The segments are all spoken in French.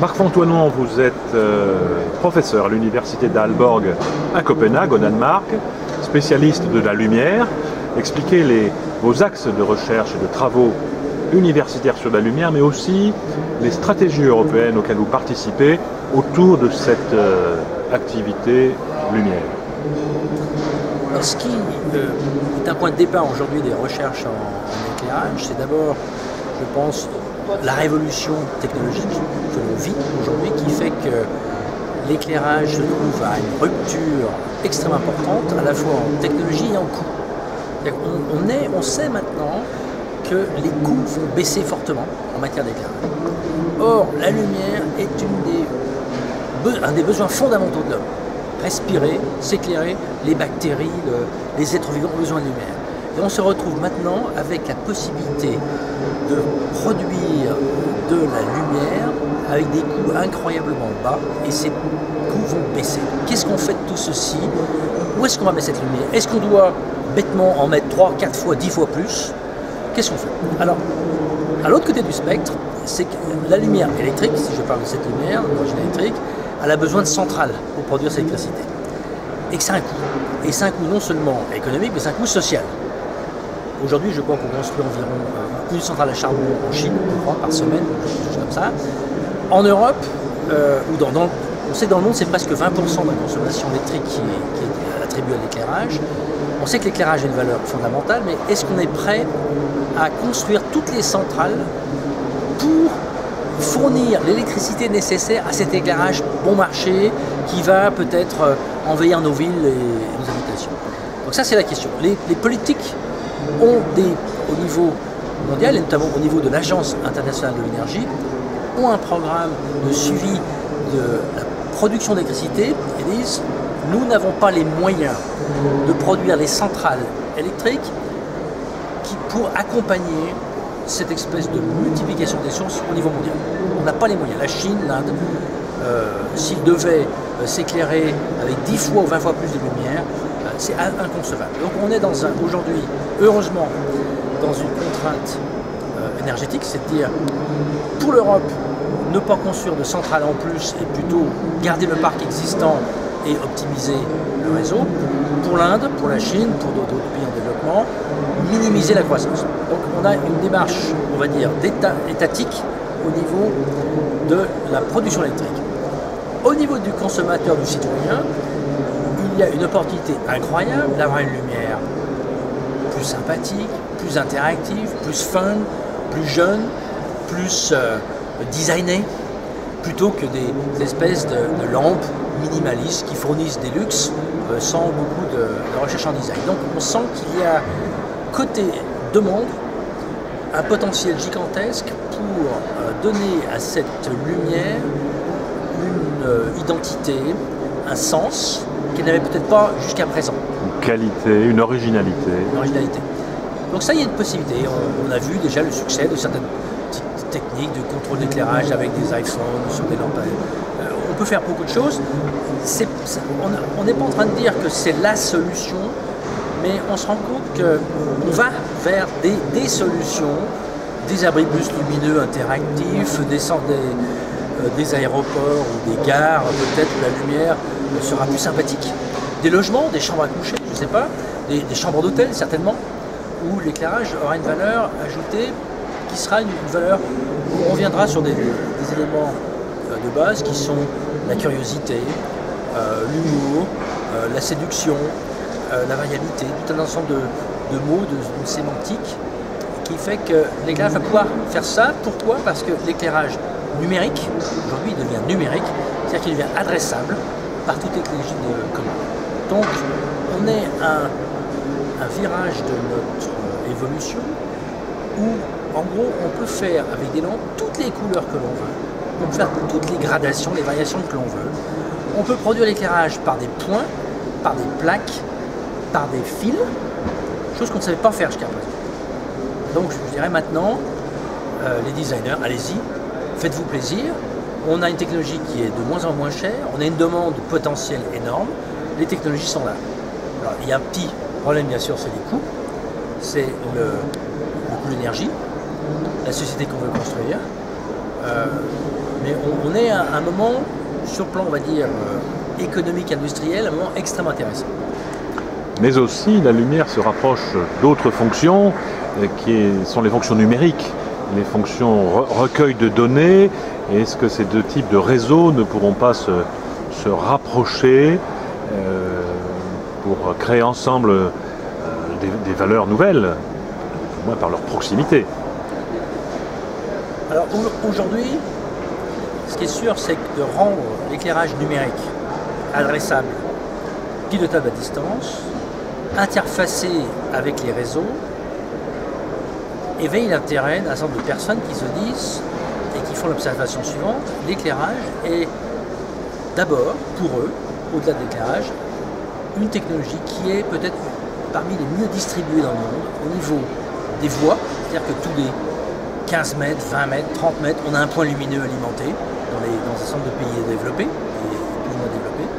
Marc Fontoinon, vous êtes professeur à l'université d'Aalborg à Copenhague, au Danemark, spécialiste de la lumière. Expliquez vos axes de recherche et de travaux universitaires sur la lumière, mais aussi les stratégies européennes auxquelles vous participez autour de cette activité lumière. Alors, ce qui est un point de départ aujourd'hui des recherches en éclairage, c'est d'abord, je pense, la révolution technologique que l'on vit aujourd'hui qui fait que l'éclairage se trouve à une rupture extrêmement importante, à la fois en technologie et en coût. On sait maintenant que les coûts vont baisser fortement en matière d'éclairage. Or, la lumière est un des besoins fondamentaux de l'homme. Respirer, s'éclairer, les bactéries, les êtres vivants ont besoin de lumière. Et on se retrouve maintenant avec la possibilité de produire de la lumière avec des coûts incroyablement bas, et ces coûts vont baisser. Qu'est-ce qu'on fait de tout ceci? Où est-ce qu'on va mettre cette lumière? Est-ce qu'on doit bêtement en mettre 3, 4 fois, 10 fois plus? Qu'est-ce qu'on fait? Alors, à l'autre côté du spectre, c'est que la lumière électrique, si je parle de cette lumière d'origine électrique, elle a besoin de centrales pour produire cette électricité. Et que c'est un coût. Et c'est un coût non seulement économique, mais c'est un coût social. Aujourd'hui, je crois qu'on construit environ une centrale à charbon en Chine, je crois, par semaine, quelque chose comme ça. En Europe, on sait que dans le monde, c'est presque 20% de la consommation électrique qui est attribuée à l'éclairage. On sait que l'éclairage a une valeur fondamentale, mais est-ce qu'on est prêt à construire toutes les centrales pour fournir l'électricité nécessaire à cet éclairage bon marché qui va peut-être envahir nos villes et nos habitations? Donc ça, c'est la question. Les politiques ont au niveau mondial, et notamment au niveau de l'Agence internationale de l'énergie, ont un programme de suivi de la production d'électricité et disent « Nous n'avons pas les moyens de produire les centrales électriques pour accompagner cette espèce de multiplication des sources au niveau mondial. On n'a pas les moyens. La Chine, l'Inde, s'ils devaient s'éclairer avec 10 fois ou 20 fois plus de lumière, c'est inconcevable. Donc on est aujourd'hui, heureusement, dans une contrainte énergétique, c'est-à-dire pour l'Europe, ne pas construire de centrales en plus et plutôt garder le parc existant et optimiser le réseau. Pour l'Inde, pour la Chine, pour d'autres pays en développement, minimiser la croissance. Donc on a une démarche, on va dire, étatique au niveau de la production électrique. Au niveau du consommateur, du citoyen, il y a une opportunité incroyable d'avoir une lumière plus sympathique, plus interactive, plus fun, plus jeune, plus designée, plutôt que des espèces de lampes minimalistes qui fournissent des luxes sans beaucoup de recherche en design. Donc on sent qu'il y a côté demande un potentiel gigantesque pour donner à cette lumière une identité, un sens qu'elle n'avait peut-être pas jusqu'à présent. Une qualité, une originalité. Une originalité. Donc ça, il y a une possibilité. On a vu déjà le succès de certaines petites techniques de contrôle d'éclairage avec des iPhones, sur des lampes. On peut faire beaucoup de choses. On n'est pas en train de dire que c'est la solution, mais on se rend compte qu'on va vers des solutions, des abribus lumineux interactifs, des aéroports ou des gares, peut-être où la lumière sera plus sympathique. Des logements, des chambres à coucher, je ne sais pas, des chambres d'hôtel certainement, où l'éclairage aura une valeur ajoutée qui sera une valeur où on reviendra sur des éléments de base qui sont la curiosité, l'humour, la séduction, la variabilité, tout un ensemble de mots, de sémantique qui fait que l'éclairage va pouvoir faire ça. Pourquoi? Parce que l'éclairage numérique, aujourd'hui il devient numérique, c'est-à-dire qu'il devient adressable par toute technologie de commande. Donc on est à un virage de notre évolution où en gros on peut faire avec des lampes toutes les couleurs que l'on veut, on peut faire toutes les gradations, les variations que l'on veut, on peut produire l'éclairage par des points, par des plaques, par des fils, chose qu'on ne savait pas faire jusqu'à présent. Donc je dirais maintenant, les designers, allez-y, faites-vous plaisir. On a une technologie qui est de moins en moins chère, on a une demande potentielle énorme, les technologies sont là. Alors, il y a un petit problème bien sûr, c'est les coûts, c'est le coût de l'énergie, la société qu'on veut construire, Mais on est à un moment, sur le plan, on va dire, économique, industriel, un moment extrêmement intéressant. Mais aussi, la lumière se rapproche d'autres fonctions qui sont les fonctions numériques, les fonctions recueil de données. Est-ce que ces deux types de réseaux ne pourront pas se rapprocher pour créer ensemble des valeurs nouvelles, au moins par leur proximité? Alors aujourd'hui, ce qui est sûr, c'est que de rendre l'éclairage numérique adressable, pilotable à distance, interfacé avec les réseaux, éveille l'intérêt d'un certain nombre de personnes qui se disent et qui font l'observation suivante: l'éclairage est d'abord, pour eux, au-delà de l'éclairage, une technologie qui est peut-être parmi les mieux distribuées dans le monde au niveau des voies, c'est-à-dire que tous les 15 mètres, 20 mètres, 30 mètres, on a un point lumineux alimenté dans un certain nombre de pays développés et plus ou moins développés.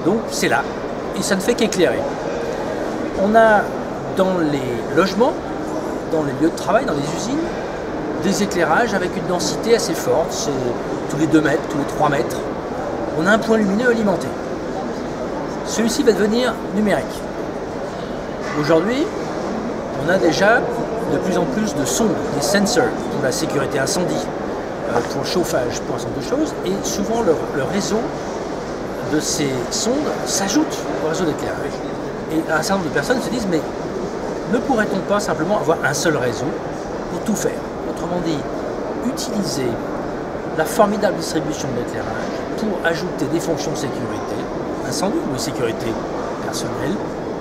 Donc c'est là, et ça ne fait qu'éclairer. On a dans les logements, dans les lieux de travail, dans les usines, des éclairages avec une densité assez forte, c'est tous les 2 mètres, tous les 3 mètres. On a un point lumineux alimenté. Celui-ci va devenir numérique. Aujourd'hui, on a déjà de plus en plus de sondes, des sensors pour la sécurité incendie, pour le chauffage, pour un certain nombre de choses, et souvent le réseau de ces sondes s'ajoute au réseau d'éclairage. Et un certain nombre de personnes se disent: mais ne pourrait-on pas simplement avoir un seul réseau pour tout faire? Autrement dit, utiliser la formidable distribution de l'éclairage pour ajouter des fonctions de sécurité, incendie ou de sécurité personnelle,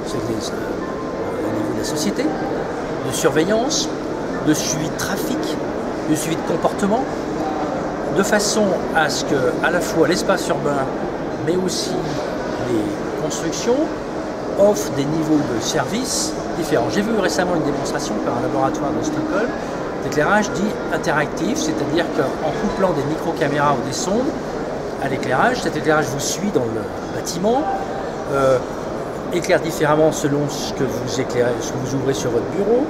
c'est au niveau de la société, de surveillance, de suivi de trafic, de suivi de comportement, de façon à ce que à la fois l'espace urbain, mais aussi les constructions offrent des niveaux de services différents. J'ai vu récemment une démonstration par un laboratoire de Stockholm d'éclairage dit interactif, c'est-à-dire qu'en couplant des micro-caméras ou des sondes à l'éclairage, cet éclairage vous suit dans le bâtiment, éclaire différemment selon ce que vous éclairez, ce que vous ouvrez sur votre bureau,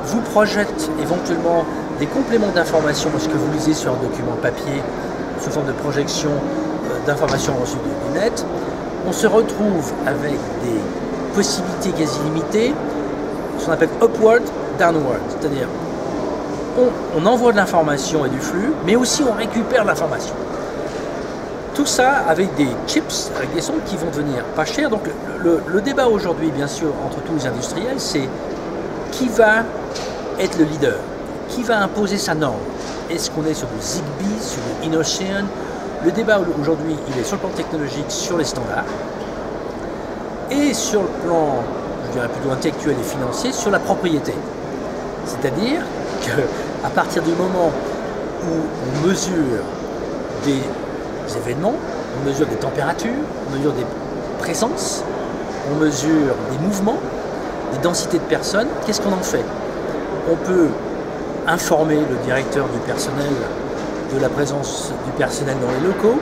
vous projette éventuellement des compléments d'informations parce que vous lisez sur un document papier sous forme de projection d'informations reçues du net. On se retrouve avec des possibilités quasi limitées, ce qu'on appelle upward, downward, c'est-à-dire on envoie de l'information et du flux, mais aussi on récupère de l'information. Tout ça avec des chips, avec des sondes qui vont devenir pas chères. Donc le débat aujourd'hui, bien sûr, entre tous les industriels, c'est qui va être le leader? Qui va imposer sa norme? Est-ce qu'on est sur le Zigbee, sur le Inocéan? Le débat aujourd'hui, il est sur le plan technologique, sur les standards, et sur le plan, je dirais plutôt intellectuel et financier, sur la propriété. C'est-à-dire qu'à partir du moment où on mesure des événements, on mesure des températures, on mesure des présences, on mesure des mouvements, des densités de personnes, qu'est-ce qu'on en fait? On peut informer le directeur du personnel de la présence du personnel dans les locaux,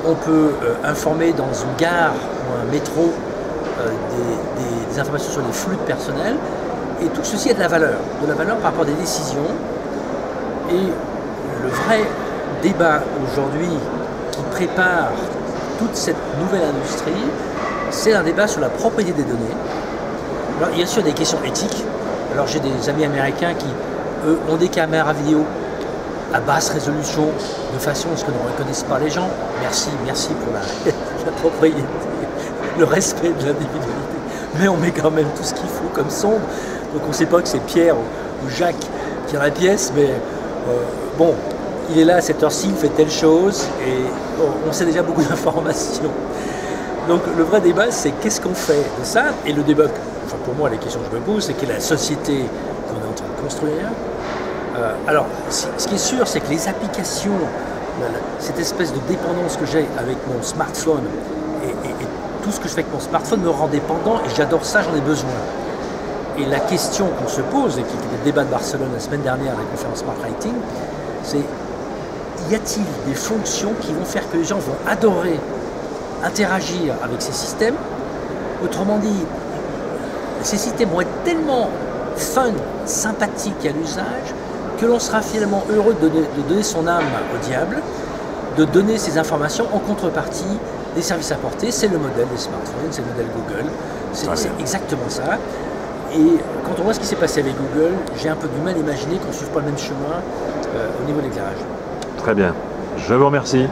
on peut informer dans une gare ou un métro des informations sur les flux de personnel, et tout ceci a de la valeur par rapport à des décisions. Et le vrai débat aujourd'hui qui prépare toute cette nouvelle industrie, c'est un débat sur la propriété des données. Alors, il y a sûr des questions éthiques. Alors j'ai des amis américains qui, eux, ont des caméras vidéo à basse résolution, de façon à ce que ne reconnaissent pas les gens. Merci pour la propriété, le respect de l'individualité. Mais on met quand même tout ce qu'il faut comme sonde. Donc on ne sait pas que c'est Pierre ou Jacques qui a la pièce, mais bon, il est là à cette heure-ci, il fait telle chose, et bon, on sait déjà beaucoup d'informations. Donc le vrai débat, c'est qu'est-ce qu'on fait de ça? Et le débat, enfin pour moi, les questions que je me pose, c'est quelle est la société qu'on est en train de construire. Alors, ce qui est sûr, c'est que les applications, cette espèce de dépendance que j'ai avec mon smartphone, et tout ce que je fais avec mon smartphone me rend dépendant, et j'adore ça, j'en ai besoin. Et la question qu'on se pose, et qui était le débat de Barcelone la semaine dernière à la conférence Smart Lighting, c'est: y a-t-il des fonctions qui vont faire que les gens vont adorer interagir avec ces systèmes? Autrement dit, ces systèmes vont être tellement fun, sympathiques à l'usage, que l'on sera finalement heureux de donner son âme au diable, de donner ces informations en contrepartie des services apportés. C'est le modèle des smartphones, c'est le modèle Google, c'est exactement ça. Et quand on voit ce qui s'est passé avec Google, j'ai un peu du mal à imaginer qu'on ne suive pas le même chemin au niveau de l'éclairage. Très bien, je vous remercie.